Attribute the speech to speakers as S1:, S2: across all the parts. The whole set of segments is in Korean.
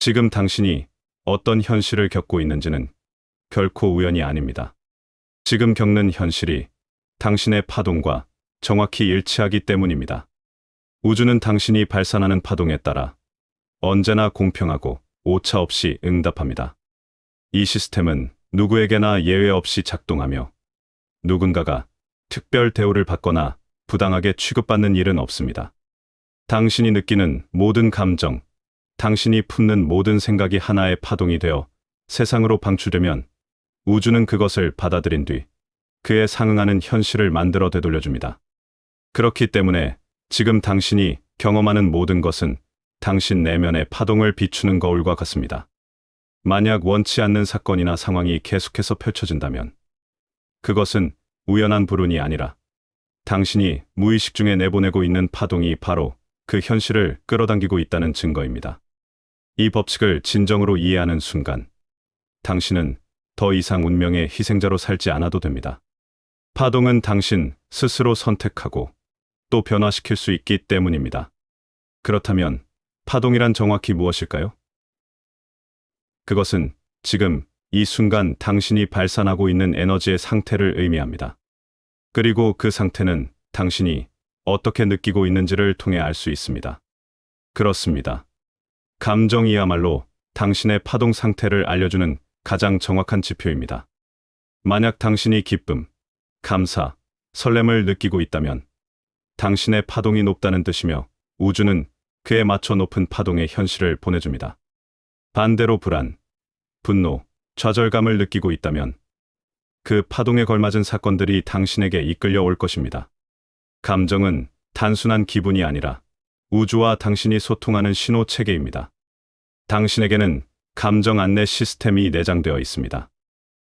S1: 지금 당신이 어떤 현실을 겪고 있는지는 결코 우연이 아닙니다. 지금 겪는 현실이 당신의 파동과 정확히 일치하기 때문입니다. 우주는 당신이 발산하는 파동에 따라 언제나 공평하고 오차 없이 응답합니다. 이 시스템은 누구에게나 예외 없이 작동하며 누군가가 특별 대우를 받거나 부당하게 취급받는 일은 없습니다. 당신이 느끼는 모든 감정, 당신이 품는 모든 생각이 하나의 파동이 되어 세상으로 방출되면 우주는 그것을 받아들인 뒤 그에 상응하는 현실을 만들어 되돌려줍니다. 그렇기 때문에 지금 당신이 경험하는 모든 것은 당신 내면의 파동을 비추는 거울과 같습니다. 만약 원치 않는 사건이나 상황이 계속해서 펼쳐진다면 그것은 우연한 불운이 아니라 당신이 무의식 중에 내보내고 있는 파동이 바로 그 현실을 끌어당기고 있다는 증거입니다. 이 법칙을 진정으로 이해하는 순간 당신은 더 이상 운명의 희생자로 살지 않아도 됩니다. 파동은 당신 스스로 선택하고 또 변화시킬 수 있기 때문입니다. 그렇다면 파동이란 정확히 무엇일까요? 그것은 지금 이 순간 당신이 발산하고 있는 에너지의 상태를 의미합니다. 그리고 그 상태는 당신이 어떻게 느끼고 있는지를 통해 알 수 있습니다. 그렇습니다. 감정이야말로 당신의 파동 상태를 알려주는 가장 정확한 지표입니다. 만약 당신이 기쁨, 감사, 설렘을 느끼고 있다면 당신의 파동이 높다는 뜻이며 우주는 그에 맞춰 높은 파동의 현실을 보내줍니다. 반대로 불안, 분노, 좌절감을 느끼고 있다면 그 파동에 걸맞은 사건들이 당신에게 이끌려 올 것입니다. 감정은 단순한 기분이 아니라 우주와 당신이 소통하는 신호 체계입니다. 당신에게는 감정 안내 시스템이 내장되어 있습니다.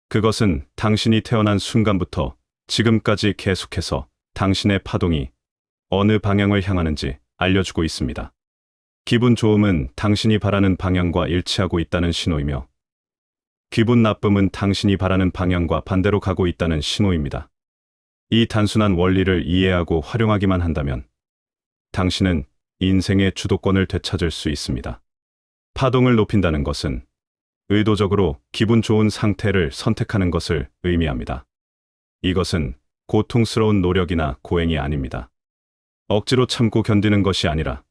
S1: 그것은 당신이 태어난 순간부터 지금까지 계속해서 당신의 파동이 어느 방향을 향하는지 알려주고 있습니다. 기분 좋음은 당신이 바라는 방향과 일치하고 있다는 신호이며 기분 나쁨은 당신이 바라는 방향과 반대로 가고 있다는 신호입니다. 이 단순한 원리를 이해하고 활용하기만 한다면 당신은 인생의 주도권을 되찾을 수 있습니다. 파동을 높인다는 것은 의도적으로 기분 좋은 상태를 선택하는 것을 의미합니다. 이것은 고통스러운 노력이나 고행이 아닙니다. 억지로 참고 견디는 것이 아니라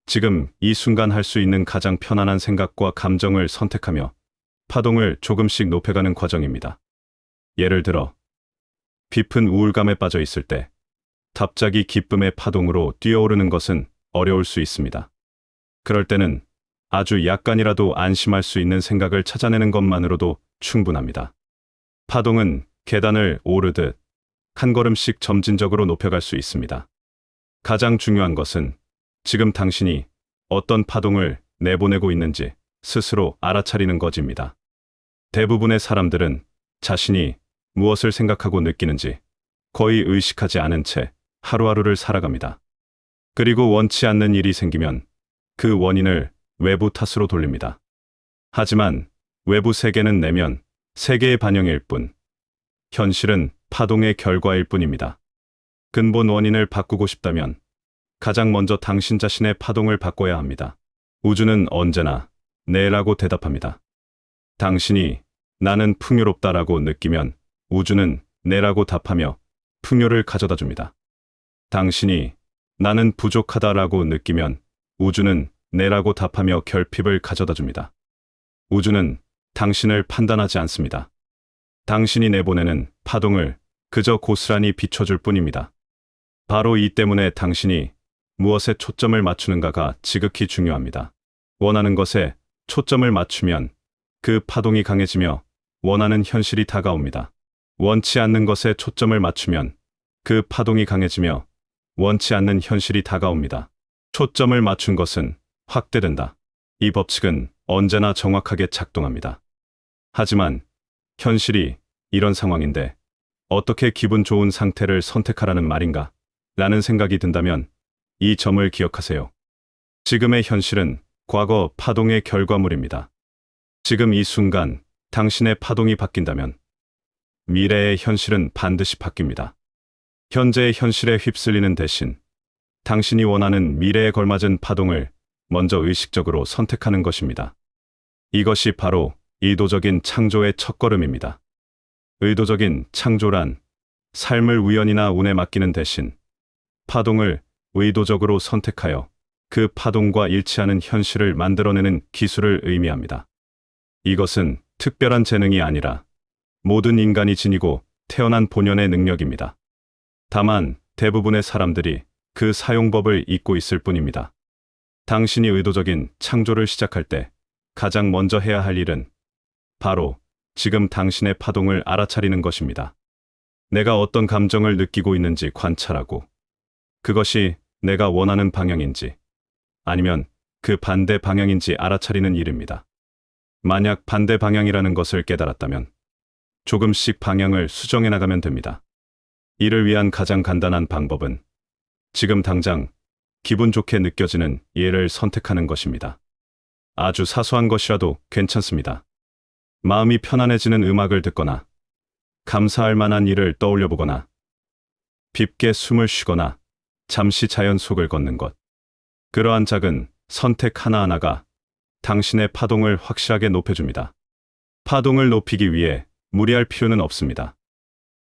S1: 지금 이 순간 할 수 있는 가장 편안한 생각과 감정을 선택하며 파동을 조금씩 높여가는 과정입니다. 예를 들어 깊은 우울감에 빠져 있을 때 갑자기 기쁨의 파동으로 뛰어오르는 것은 어려울 수 있습니다. 그럴 때는 아주 약간이라도 안심할 수 있는 생각을 찾아내는 것만으로도 충분합니다. 파동은 계단을 오르듯 한 걸음씩 점진적으로 높여갈 수 있습니다. 가장 중요한 것은 지금 당신이 어떤 파동을 내보내고 있는지 스스로 알아차리는 것입니다. 대부분의 사람들은 자신이 무엇을 생각하고 느끼는지 거의 의식하지 않은 채 하루하루를 살아갑니다. 그리고 원치 않는 일이 생기면 그 원인을 외부 탓으로 돌립니다. 하지만 외부 세계는 내면 세계의 반영일 뿐, 현실은 파동의 결과일 뿐입니다. 근본 원인을 바꾸고 싶다면 가장 먼저 당신 자신의 파동을 바꿔야 합니다. 우주는 언제나 네라고 대답합니다. 당신이 나는 풍요롭다라고 느끼면 우주는 네라고 답하며 풍요를 가져다 줍니다. 당신이 나는 부족하다라고 느끼면 우주는 네라고 답하며 결핍을 가져다 줍니다. 우주는 당신을 판단하지 않습니다. 당신이 내보내는 파동을 그저 고스란히 비춰줄 뿐입니다. 바로 이 때문에 당신이 무엇에 초점을 맞추는가가 지극히 중요합니다. 원하는 것에 초점을 맞추면 그 파동이 강해지며 원하는 현실이 다가옵니다. 원치 않는 것에 초점을 맞추면 그 파동이 강해지며 원치 않는 현실이 다가옵니다. 초점을 맞춘 것은 확대된다. 이 법칙은 언제나 정확하게 작동합니다. 하지만 현실이 이런 상황인데 어떻게 기분 좋은 상태를 선택하라는 말인가? 라는 생각이 든다면 이 점을 기억하세요. 지금의 현실은 과거 파동의 결과물입니다. 지금 이 순간 당신의 파동이 바뀐다면 미래의 현실은 반드시 바뀝니다. 현재의 현실에 휩쓸리는 대신 당신이 원하는 미래에 걸맞은 파동을 먼저 의식적으로 선택하는 것입니다. 이것이 바로 의도적인 창조의 첫걸음입니다. 의도적인 창조란 삶을 우연이나 운에 맡기는 대신 파동을 의도적으로 선택하여 그 파동과 일치하는 현실을 만들어내는 기술을 의미합니다. 이것은 특별한 재능이 아니라 모든 인간이 지니고 태어난 본연의 능력입니다. 다만 대부분의 사람들이 그 사용법을 잊고 있을 뿐입니다. 당신이 의도적인 창조를 시작할 때 가장 먼저 해야 할 일은 바로 지금 당신의 파동을 알아차리는 것입니다. 내가 어떤 감정을 느끼고 있는지 관찰하고 그것이 내가 원하는 방향인지 아니면 그 반대 방향인지 알아차리는 일입니다. 만약 반대 방향이라는 것을 깨달았다면 조금씩 방향을 수정해 나가면 됩니다. 이를 위한 가장 간단한 방법은 지금 당장 기분 좋게 느껴지는 예를 선택하는 것입니다. 아주 사소한 것이라도 괜찮습니다. 마음이 편안해지는 음악을 듣거나 감사할 만한 일을 떠올려 보거나 깊게 숨을 쉬거나 잠시 자연 속을 걷는 것. 그러한 작은 선택 하나하나가 당신의 파동을 확실하게 높여줍니다. 파동을 높이기 위해 무리할 필요는 없습니다.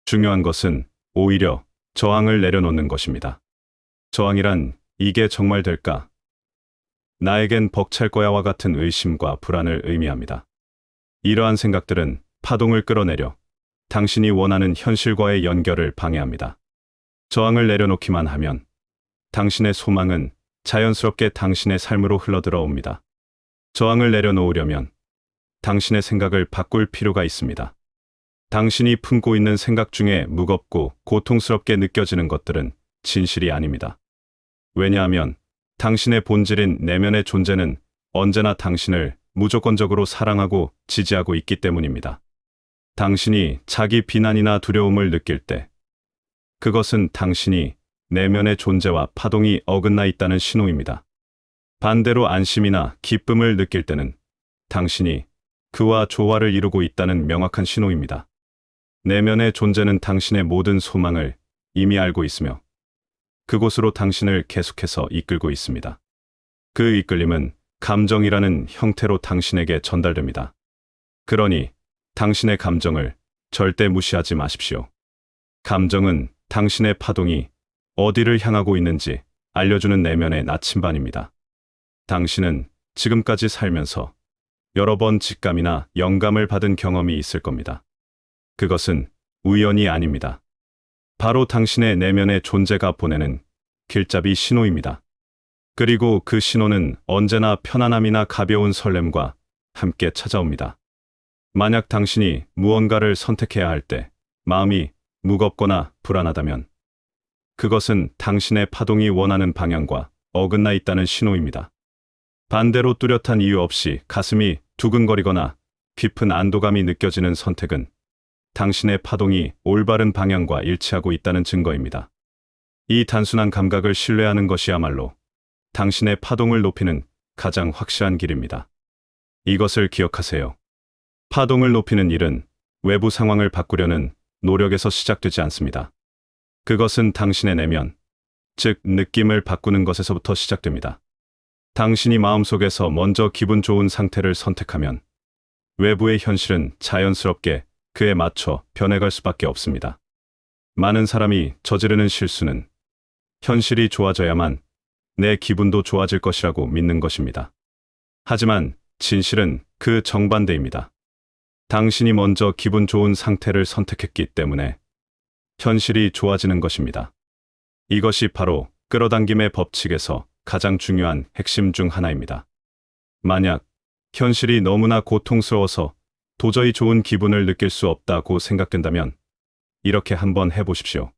S1: 중요한 것은 오히려 저항을 내려놓는 것입니다. 저항이란 이게 정말 될까? 나에겐 벅찰 거야와 같은 의심과 불안을 의미합니다. 이러한 생각들은 파동을 끌어내려 당신이 원하는 현실과의 연결을 방해합니다. 저항을 내려놓기만 하면 당신의 소망은 자연스럽게 당신의 삶으로 흘러들어옵니다. 저항을 내려놓으려면 당신의 생각을 바꿀 필요가 있습니다. 당신이 품고 있는 생각 중에 무겁고 고통스럽게 느껴지는 것들은 진실이 아닙니다. 왜냐하면 당신의 본질인 내면의 존재는 언제나 당신을 무조건적으로 사랑하고 지지하고 있기 때문입니다. 당신이 자기 비난이나 두려움을 느낄 때 그것은 당신이 내면의 존재와 파동이 어긋나 있다는 신호입니다. 반대로 안심이나 기쁨을 느낄 때는 당신이 그와 조화를 이루고 있다는 명확한 신호입니다. 내면의 존재는 당신의 모든 소망을 이미 알고 있으며 그곳으로 당신을 계속해서 이끌고 있습니다. 그 이끌림은 감정이라는 형태로 당신에게 전달됩니다. 그러니 당신의 감정을 절대 무시하지 마십시오. 감정은 당신의 파동이 어디를 향하고 있는지 알려주는 내면의 나침반입니다. 당신은 지금까지 살면서 여러 번 직감이나 영감을 받은 경험이 있을 겁니다. 그것은 우연이 아닙니다. 바로 당신의 내면의 존재가 보내는 길잡이 신호입니다. 그리고 그 신호는 언제나 편안함이나 가벼운 설렘과 함께 찾아옵니다. 만약 당신이 무언가를 선택해야 할 때 마음이 무겁거나 불안하다면 그것은 당신의 파동이 원하는 방향과 어긋나 있다는 신호입니다. 반대로 뚜렷한 이유 없이 가슴이 두근거리거나 깊은 안도감이 느껴지는 선택은 당신의 파동이 올바른 방향과 일치하고 있다는 증거입니다. 이 단순한 감각을 신뢰하는 것이야말로 당신의 파동을 높이는 가장 확실한 길입니다. 이것을 기억하세요. 파동을 높이는 일은 외부 상황을 바꾸려는 노력에서 시작되지 않습니다. 그것은 당신의 내면, 즉 느낌을 바꾸는 것에서부터 시작됩니다. 당신이 마음속에서 먼저 기분 좋은 상태를 선택하면 외부의 현실은 자연스럽게 그에 맞춰 변해갈 수밖에 없습니다. 많은 사람이 저지르는 실수는 현실이 좋아져야만 내 기분도 좋아질 것이라고 믿는 것입니다. 하지만 진실은 그 정반대입니다. 당신이 먼저 기분 좋은 상태를 선택했기 때문에 현실이 좋아지는 것입니다. 이것이 바로 끌어당김의 법칙에서 가장 중요한 핵심 중 하나입니다. 만약 현실이 너무나 고통스러워서 도저히 좋은 기분을 느낄 수 없다고 생각된다면 이렇게 한번 해보십시오.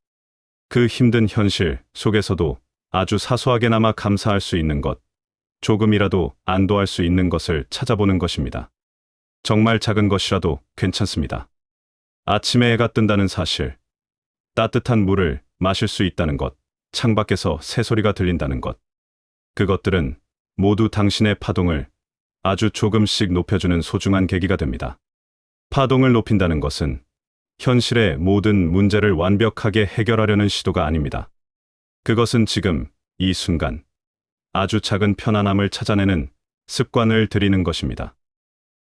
S1: 그 힘든 현실 속에서도 아주 사소하게나마 감사할 수 있는 것, 조금이라도 안도할 수 있는 것을 찾아보는 것입니다. 정말 작은 것이라도 괜찮습니다. 아침에 해가 뜬다는 사실, 따뜻한 물을 마실 수 있다는 것, 창밖에서 새소리가 들린다는 것. 그것들은 모두 당신의 파동을 아주 조금씩 높여주는 소중한 계기가 됩니다. 파동을 높인다는 것은 현실의 모든 문제를 완벽하게 해결하려는 시도가 아닙니다. 그것은 지금, 이 순간, 아주 작은 편안함을 찾아내는 습관을 들이는 것입니다.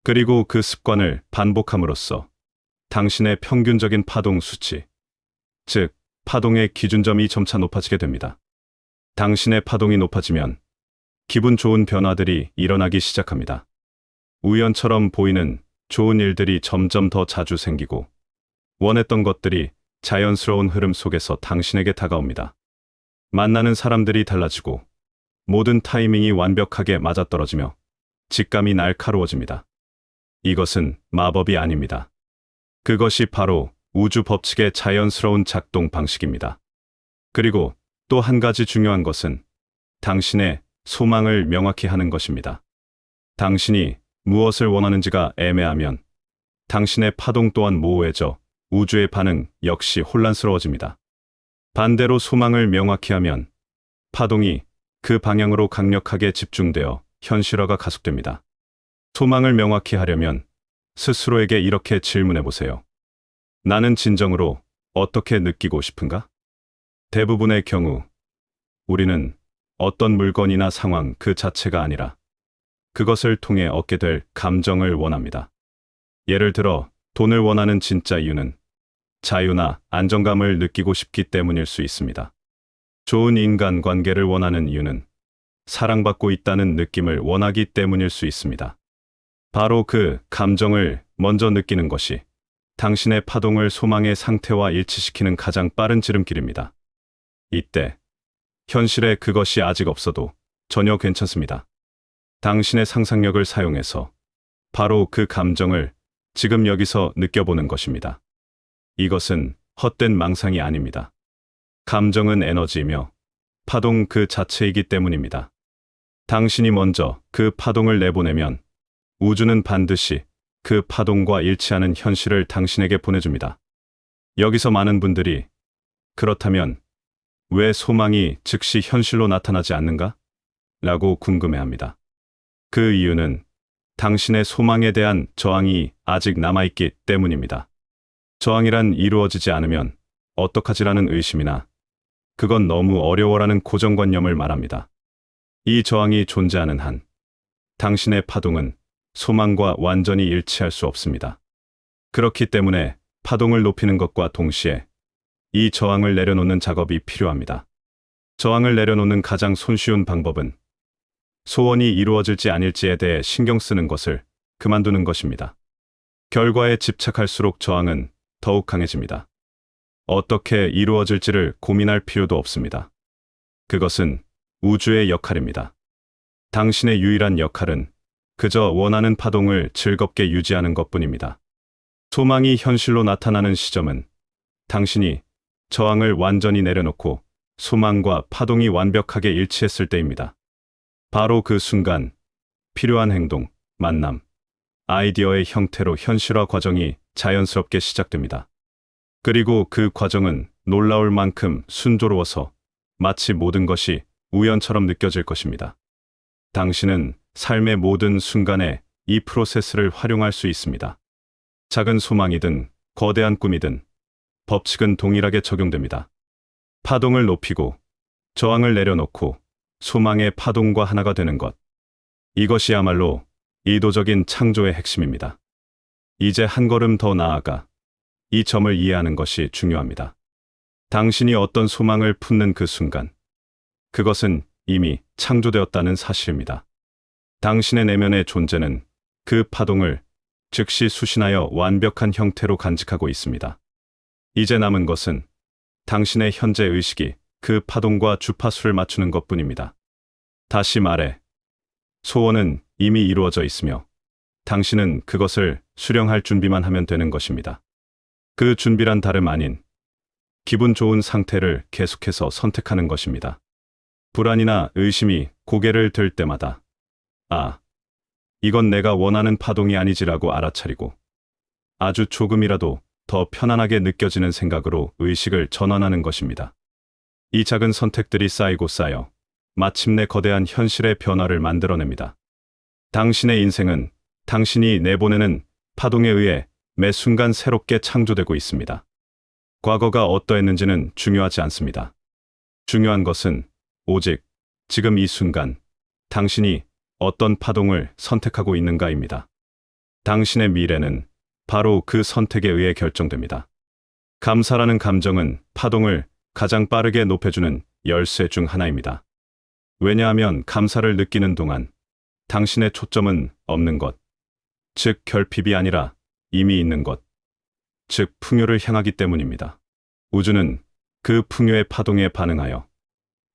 S1: 그리고 그 습관을 반복함으로써 당신의 평균적인 파동 수치, 즉, 파동의 기준점이 점차 높아지게 됩니다. 당신의 파동이 높아지면 기분 좋은 변화들이 일어나기 시작합니다. 우연처럼 보이는 좋은 일들이 점점 더 자주 생기고 원했던 것들이 자연스러운 흐름 속에서 당신에게 다가옵니다. 만나는 사람들이 달라지고 모든 타이밍이 완벽하게 맞아떨어지며 직감이 날카로워집니다. 이것은 마법이 아닙니다. 그것이 바로 우주 법칙의 자연스러운 작동 방식입니다. 그리고 또 한 가지 중요한 것은 당신의 소망을 명확히 하는 것입니다. 당신이 무엇을 원하는지가 애매하면 당신의 파동 또한 모호해져 우주의 반응 역시 혼란스러워집니다. 반대로 소망을 명확히 하면 파동이 그 방향으로 강력하게 집중되어 현실화가 가속됩니다. 소망을 명확히 하려면 스스로에게 이렇게 질문해 보세요. 나는 진정으로 어떻게 느끼고 싶은가? 대부분의 경우 우리는 어떤 물건이나 상황 그 자체가 아니라 그것을 통해 얻게 될 감정을 원합니다. 예를 들어 돈을 원하는 진짜 이유는 자유나 안정감을 느끼고 싶기 때문일 수 있습니다. 좋은 인간 관계를 원하는 이유는 사랑받고 있다는 느낌을 원하기 때문일 수 있습니다. 바로 그 감정을 먼저 느끼는 것이 당신의 파동을 소망의 상태와 일치시키는 가장 빠른 지름길입니다. 이때 현실에 그것이 아직 없어도 전혀 괜찮습니다. 당신의 상상력을 사용해서 바로 그 감정을 지금 여기서 느껴보는 것입니다. 이것은 헛된 망상이 아닙니다. 감정은 에너지이며 파동 그 자체이기 때문입니다. 당신이 먼저 그 파동을 내보내면 우주는 반드시 그 파동과 일치하는 현실을 당신에게 보내줍니다. 여기서 많은 분들이 그렇다면 왜 소망이 즉시 현실로 나타나지 않는가? 라고 궁금해합니다. 그 이유는 당신의 소망에 대한 저항이 아직 남아있기 때문입니다. 저항이란 이루어지지 않으면 어떡하지라는 의심이나 그건 너무 어려워라는 고정관념을 말합니다. 이 저항이 존재하는 한 당신의 파동은 소망과 완전히 일치할 수 없습니다. 그렇기 때문에 파동을 높이는 것과 동시에 이 저항을 내려놓는 작업이 필요합니다. 저항을 내려놓는 가장 손쉬운 방법은 소원이 이루어질지 아닐지에 대해 신경 쓰는 것을 그만두는 것입니다. 결과에 집착할수록 저항은 더욱 강해집니다. 어떻게 이루어질지를 고민할 필요도 없습니다. 그것은 우주의 역할입니다. 당신의 유일한 역할은 그저 원하는 파동을 즐겁게 유지하는 것뿐입니다. 소망이 현실로 나타나는 시점은 당신이 저항을 완전히 내려놓고 소망과 파동이 완벽하게 일치했을 때입니다. 바로 그 순간 필요한 행동, 만남, 아이디어의 형태로 현실화 과정이 자연스럽게 시작됩니다. 그리고 그 과정은 놀라울 만큼 순조로워서 마치 모든 것이 우연처럼 느껴질 것입니다. 당신은 삶의 모든 순간에 이 프로세스를 활용할 수 있습니다. 작은 소망이든 거대한 꿈이든 법칙은 동일하게 적용됩니다. 파동을 높이고 저항을 내려놓고 소망의 파동과 하나가 되는 것. 이것이야말로 의도적인 창조의 핵심입니다. 이제 한 걸음 더 나아가 이 점을 이해하는 것이 중요합니다. 당신이 어떤 소망을 품는 그 순간, 그것은 이미 창조되었다는 사실입니다. 당신의 내면의 존재는 그 파동을 즉시 수신하여 완벽한 형태로 간직하고 있습니다. 이제 남은 것은 당신의 현재 의식이 그 파동과 주파수를 맞추는 것뿐입니다. 다시 말해, 소원은 이미 이루어져 있으며 당신은 그것을 수령할 준비만 하면 되는 것입니다. 그 준비란 다름 아닌 기분 좋은 상태를 계속해서 선택하는 것입니다. 불안이나 의심이 고개를 들 때마다 이건 내가 원하는 파동이 아니지라고 알아차리고 아주 조금이라도 더 편안하게 느껴지는 생각으로 의식을 전환하는 것입니다. 이 작은 선택들이 쌓이고 쌓여 마침내 거대한 현실의 변화를 만들어냅니다. 당신의 인생은 당신이 내보내는 파동에 의해 매 순간 새롭게 창조되고 있습니다. 과거가 어떠했는지는 중요하지 않습니다. 중요한 것은 오직 지금 이 순간 당신이 어떤 파동을 선택하고 있는가입니다. 당신의 미래는 바로 그 선택에 의해 결정됩니다. 감사라는 감정은 파동을 가장 빠르게 높여주는 열쇠 중 하나입니다. 왜냐하면 감사를 느끼는 동안 당신의 초점은 없는 것, 즉 결핍이 아니라 이미 있는 것, 즉 풍요를 향하기 때문입니다. 우주는 그 풍요의 파동에 반응하여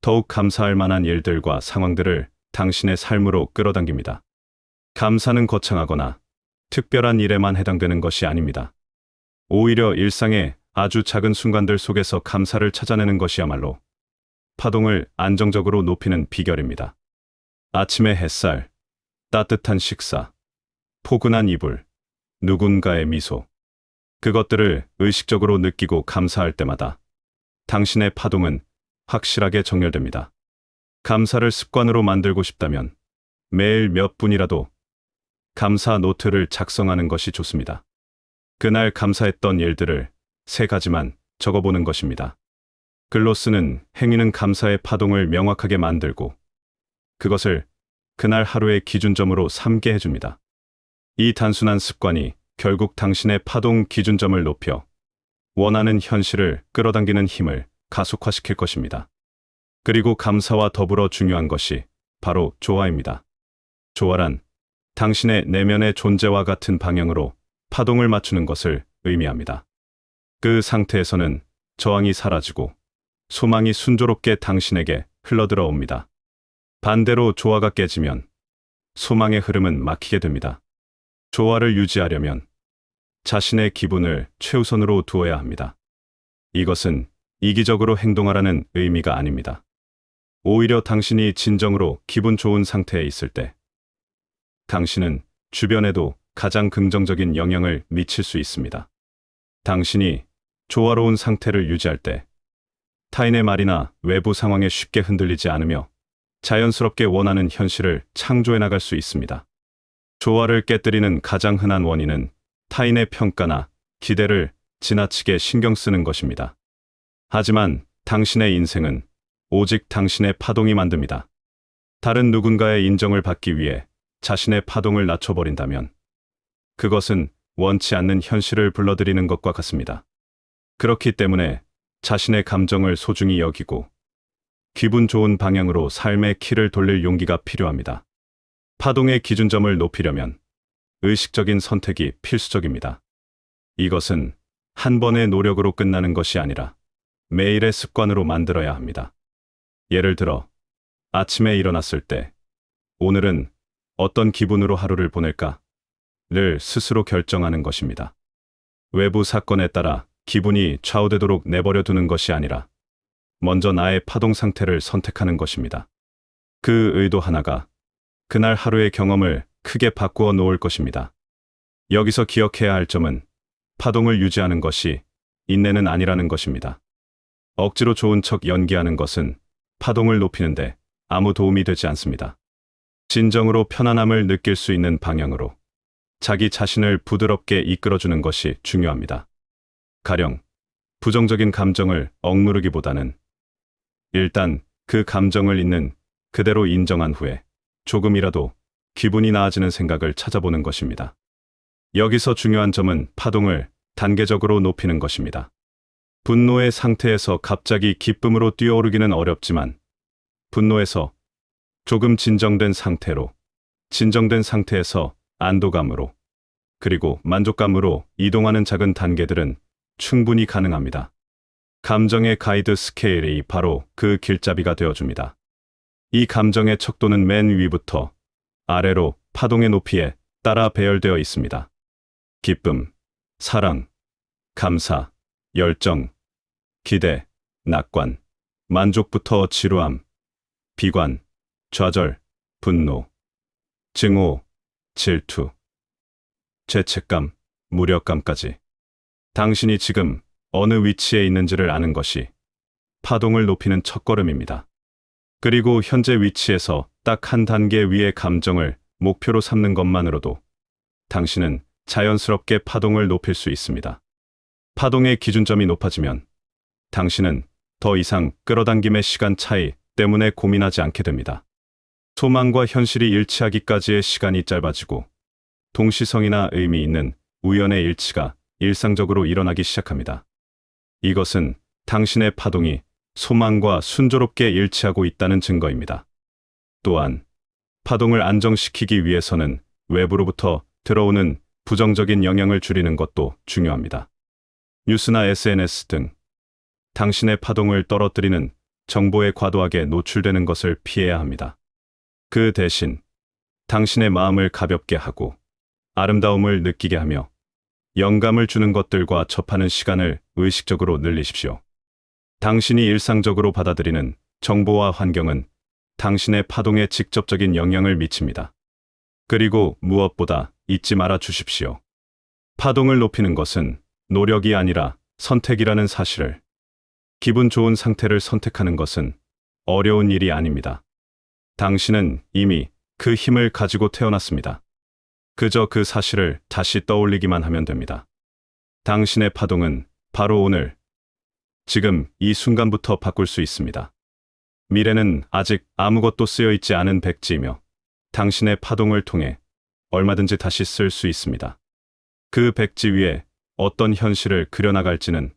S1: 더욱 감사할 만한 일들과 상황들을 당신의 삶으로 끌어당깁니다. 감사는 거창하거나 특별한 일에만 해당되는 것이 아닙니다. 오히려 일상의 아주 작은 순간들 속에서 감사를 찾아내는 것이야말로 파동을 안정적으로 높이는 비결입니다. 아침의 햇살, 따뜻한 식사, 포근한 이불, 누군가의 미소. 그것들을 의식적으로 느끼고 감사할 때마다 당신의 파동은 확실하게 정렬됩니다. 감사를 습관으로 만들고 싶다면 매일 몇 분이라도 감사 노트를 작성하는 것이 좋습니다. 그날 감사했던 일들을 3가지만 적어보는 것입니다. 글로 쓰는 행위는 감사의 파동을 명확하게 만들고 그것을 그날 하루의 기준점으로 삼게 해줍니다. 이 단순한 습관이 결국 당신의 파동 기준점을 높여 원하는 현실을 끌어당기는 힘을 가속화시킬 것입니다. 그리고 감사와 더불어 중요한 것이 바로 조화입니다. 조화란 당신의 내면의 존재와 같은 방향으로 파동을 맞추는 것을 의미합니다. 그 상태에서는 저항이 사라지고 소망이 순조롭게 당신에게 흘러들어 옵니다. 반대로 조화가 깨지면 소망의 흐름은 막히게 됩니다. 조화를 유지하려면 자신의 기분을 최우선으로 두어야 합니다. 이것은 이기적으로 행동하라는 의미가 아닙니다. 오히려 당신이 진정으로 기분 좋은 상태에 있을 때 당신은 주변에도 가장 긍정적인 영향을 미칠 수 있습니다. 당신이 조화로운 상태를 유지할 때 타인의 말이나 외부 상황에 쉽게 흔들리지 않으며 자연스럽게 원하는 현실을 창조해 나갈 수 있습니다. 조화를 깨뜨리는 가장 흔한 원인은 타인의 평가나 기대를 지나치게 신경 쓰는 것입니다. 하지만 당신의 인생은 오직 당신의 파동이 만듭니다. 다른 누군가의 인정을 받기 위해 자신의 파동을 낮춰버린다면 그것은 원치 않는 현실을 불러들이는 것과 같습니다. 그렇기 때문에 자신의 감정을 소중히 여기고 기분 좋은 방향으로 삶의 키를 돌릴 용기가 필요합니다. 파동의 기준점을 높이려면 의식적인 선택이 필수적입니다. 이것은 한 번의 노력으로 끝나는 것이 아니라 매일의 습관으로 만들어야 합니다. 예를 들어 아침에 일어났을 때 오늘은 어떤 기분으로 하루를 보낼까를 스스로 결정하는 것입니다. 외부 사건에 따라 기분이 좌우되도록 내버려 두는 것이 아니라 먼저 나의 파동 상태를 선택하는 것입니다. 그 의도 하나가 그날 하루의 경험을 크게 바꾸어 놓을 것입니다. 여기서 기억해야 할 점은 파동을 유지하는 것이 인내는 아니라는 것입니다. 억지로 좋은 척 연기하는 것은 파동을 높이는데 아무 도움이 되지 않습니다. 진정으로 편안함을 느낄 수 있는 방향으로 자기 자신을 부드럽게 이끌어주는 것이 중요합니다. 가령 부정적인 감정을 억누르기보다는 일단 그 감정을 있는 그대로 인정한 후에 조금이라도 기분이 나아지는 생각을 찾아보는 것입니다. 여기서 중요한 점은 파동을 단계적으로 높이는 것입니다. 분노의 상태에서 갑자기 기쁨으로 뛰어오르기는 어렵지만 분노에서 조금 진정된 상태로, 진정된 상태에서 안도감으로, 그리고 만족감으로 이동하는 작은 단계들은 충분히 가능합니다. 감정의 가이드 스케일이 바로 그 길잡이가 되어줍니다. 이 감정의 척도는 맨 위부터 아래로 파동의 높이에 따라 배열되어 있습니다. 기쁨, 사랑, 감사, 열정, 기대, 낙관, 만족부터 지루함, 비관, 좌절, 분노, 증오, 질투, 죄책감, 무력감까지. 당신이 지금 어느 위치에 있는지를 아는 것이 파동을 높이는 첫걸음입니다. 그리고 현재 위치에서 딱 한 단계 위의 감정을 목표로 삼는 것만으로도 당신은 자연스럽게 파동을 높일 수 있습니다. 파동의 기준점이 높아지면 당신은 더 이상 끌어당김의 시간 차이 때문에 고민하지 않게 됩니다. 소망과 현실이 일치하기까지의 시간이 짧아지고 동시성이나 의미 있는 우연의 일치가 일상적으로 일어나기 시작합니다. 이것은 당신의 파동이 소망과 순조롭게 일치하고 있다는 증거입니다. 또한 파동을 안정시키기 위해서는 외부로부터 들어오는 부정적인 영향을 줄이는 것도 중요합니다. 뉴스나 SNS 등 당신의 파동을 떨어뜨리는 정보에 과도하게 노출되는 것을 피해야 합니다. 그 대신 당신의 마음을 가볍게 하고 아름다움을 느끼게 하며 영감을 주는 것들과 접하는 시간을 의식적으로 늘리십시오. 당신이 일상적으로 받아들이는 정보와 환경은 당신의 파동에 직접적인 영향을 미칩니다. 그리고 무엇보다 잊지 말아 주십시오. 파동을 높이는 것은 노력이 아니라 선택이라는 사실을. 기분 좋은 상태를 선택하는 것은 어려운 일이 아닙니다. 당신은 이미 그 힘을 가지고 태어났습니다. 그저 그 사실을 다시 떠올리기만 하면 됩니다. 당신의 파동은 바로 오늘, 지금 이 순간부터 바꿀 수 있습니다. 미래는 아직 아무것도 쓰여 있지 않은 백지이며 당신의 파동을 통해 얼마든지 다시 쓸 수 있습니다. 그 백지 위에 어떤 현실을 그려나갈지는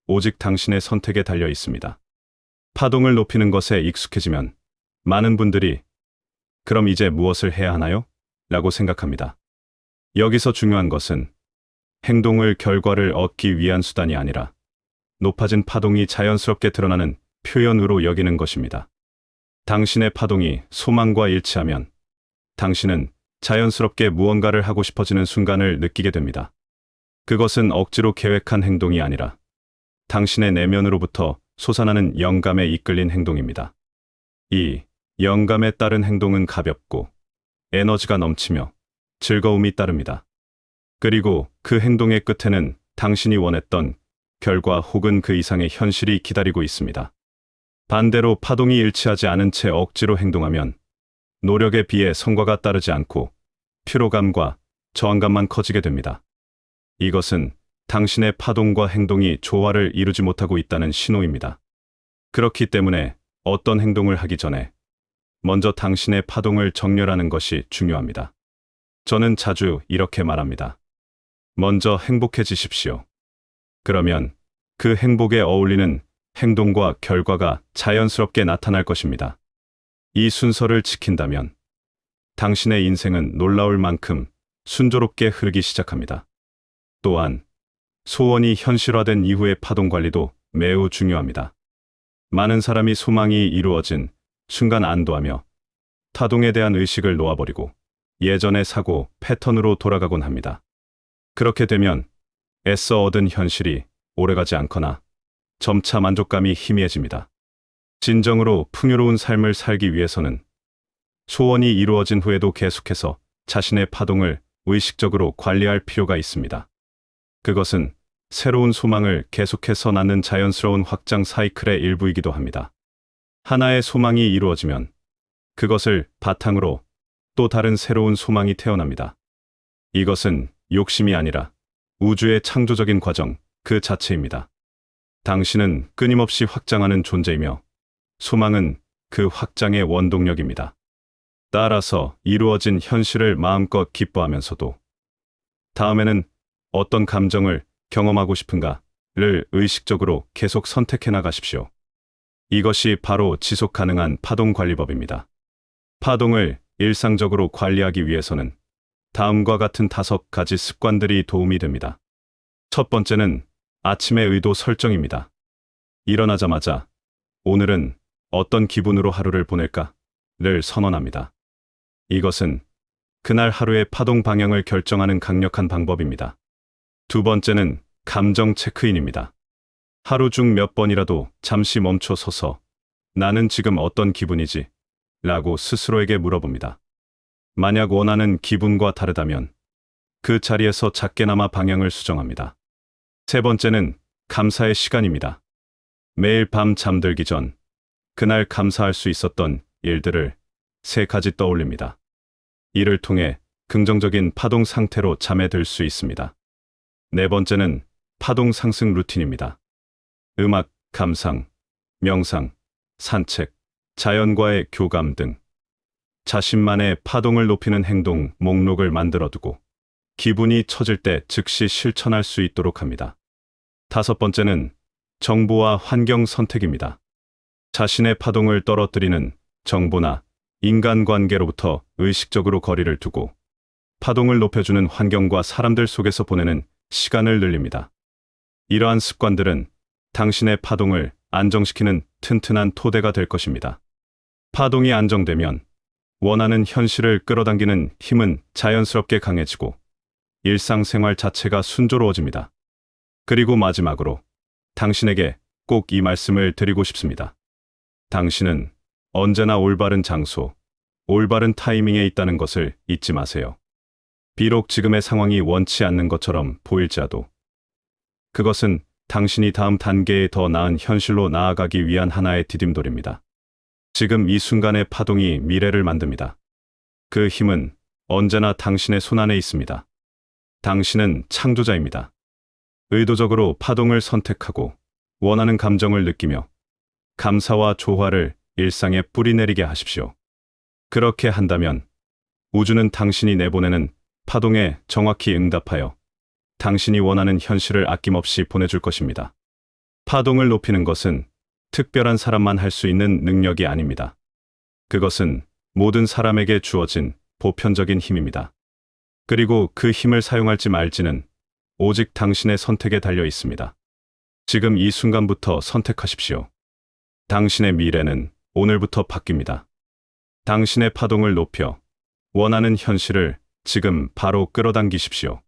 S1: 오직 당신의 선택에 달려 있습니다. 파동을 높이는 것에 익숙해지면 많은 분들이 그럼 이제 무엇을 해야 하나요? 라고 생각합니다. 여기서 중요한 것은 행동을 결과를 얻기 위한 수단이 아니라 높아진 파동이 자연스럽게 드러나는 표현으로 여기는 것입니다. 당신의 파동이 소망과 일치하면 당신은 자연스럽게 무언가를 하고 싶어지는 순간을 느끼게 됩니다. 그것은 억지로 계획한 행동이 아니라 당신의 내면으로부터 솟아나는 영감에 이끌린 행동입니다. 이 영감에 따른 행동은 가볍고 에너지가 넘치며 즐거움이 따릅니다. 그리고 그 행동의 끝에는 당신이 원했던 결과 혹은 그 이상의 현실이 기다리고 있습니다. 반대로 파동이 일치하지 않은 채 억지로 행동하면 노력에 비해 성과가 따르지 않고 피로감과 저항감만 커지게 됩니다. 이것은 당신의 파동과 행동이 조화를 이루지 못하고 있다는 신호입니다. 그렇기 때문에 어떤 행동을 하기 전에 먼저 당신의 파동을 정렬하는 것이 중요합니다. 저는 자주 이렇게 말합니다. 먼저 행복해지십시오. 그러면 그 행복에 어울리는 행동과 결과가 자연스럽게 나타날 것입니다. 이 순서를 지킨다면 당신의 인생은 놀라울 만큼 순조롭게 흐르기 시작합니다. 또한 소원이 현실화된 이후의 파동 관리도 매우 중요합니다. 많은 사람이 소망이 이루어진 순간 안도하며 타동에 대한 의식을 놓아버리고 예전의 사고 패턴으로 돌아가곤 합니다. 그렇게 되면 애써 얻은 현실이 오래가지 않거나 점차 만족감이 희미해집니다. 진정으로 풍요로운 삶을 살기 위해서는 소원이 이루어진 후에도 계속해서 자신의 파동을 의식적으로 관리할 필요가 있습니다. 그것은 새로운 소망을 계속해서 낳는 자연스러운 확장 사이클의 일부이기도 합니다. 하나의 소망이 이루어지면 그것을 바탕으로 또 다른 새로운 소망이 태어납니다. 이것은 욕심이 아니라 우주의 창조적인 과정 그 자체입니다. 당신은 끊임없이 확장하는 존재이며 소망은 그 확장의 원동력입니다. 따라서 이루어진 현실을 마음껏 기뻐하면서도 다음에는 어떤 감정을 경험하고 싶은가를 의식적으로 계속 선택해 나가십시오. 이것이 바로 지속 가능한 파동 관리법입니다. 파동을 일상적으로 관리하기 위해서는 다음과 같은 5가지 습관들이 도움이 됩니다. 첫 번째는 아침의 의도 설정입니다. 일어나자마자 오늘은 어떤 기분으로 하루를 보낼까를 선언합니다. 이것은 그날 하루의 파동 방향을 결정하는 강력한 방법입니다. 두 번째는 감정 체크인입니다. 하루 중 몇 번이라도 잠시 멈춰 서서 나는 지금 어떤 기분이지? 라고 스스로에게 물어봅니다. 만약 원하는 기분과 다르다면 그 자리에서 작게나마 방향을 수정합니다. 세 번째는 감사의 시간입니다. 매일 밤 잠들기 전 그날 감사할 수 있었던 일들을 3가지 떠올립니다. 이를 통해 긍정적인 파동 상태로 잠에 들 수 있습니다. 네 번째는 파동 상승 루틴입니다. 음악, 감상, 명상, 산책, 자연과의 교감 등 자신만의 파동을 높이는 행동 목록을 만들어 두고 기분이 처질 때 즉시 실천할 수 있도록 합니다. 다섯 번째는 정보와 환경 선택입니다. 자신의 파동을 떨어뜨리는 정보나 인간관계로부터 의식적으로 거리를 두고 파동을 높여주는 환경과 사람들 속에서 보내는 시간을 늘립니다. 이러한 습관들은 당신의 파동을 안정시키는 튼튼한 토대가 될 것입니다. 파동이 안정되면 원하는 현실을 끌어당기는 힘은 자연스럽게 강해지고 일상생활 자체가 순조로워집니다. 그리고 마지막으로 당신에게 꼭 이 말씀을 드리고 싶습니다. 당신은 언제나 올바른 장소, 올바른 타이밍에 있다는 것을 잊지 마세요. 비록 지금의 상황이 원치 않는 것처럼 보일지라도 그것은 당신이 다음 단계에 더 나은 현실로 나아가기 위한 하나의 디딤돌입니다. 지금 이 순간의 파동이 미래를 만듭니다. 그 힘은 언제나 당신의 손안에 있습니다. 당신은 창조자입니다. 의도적으로 파동을 선택하고 원하는 감정을 느끼며 감사와 조화를 일상에 뿌리내리게 하십시오. 그렇게 한다면 우주는 당신이 내보내는 파동에 정확히 응답하여 당신이 원하는 현실을 아낌없이 보내줄 것입니다. 파동을 높이는 것은 특별한 사람만 할 수 있는 능력이 아닙니다. 그것은 모든 사람에게 주어진 보편적인 힘입니다. 그리고 그 힘을 사용할지 말지는 오직 당신의 선택에 달려 있습니다. 지금 이 순간부터 선택하십시오. 당신의 미래는 오늘부터 바뀝니다. 당신의 파동을 높여 원하는 현실을 지금 바로 끌어당기십시오.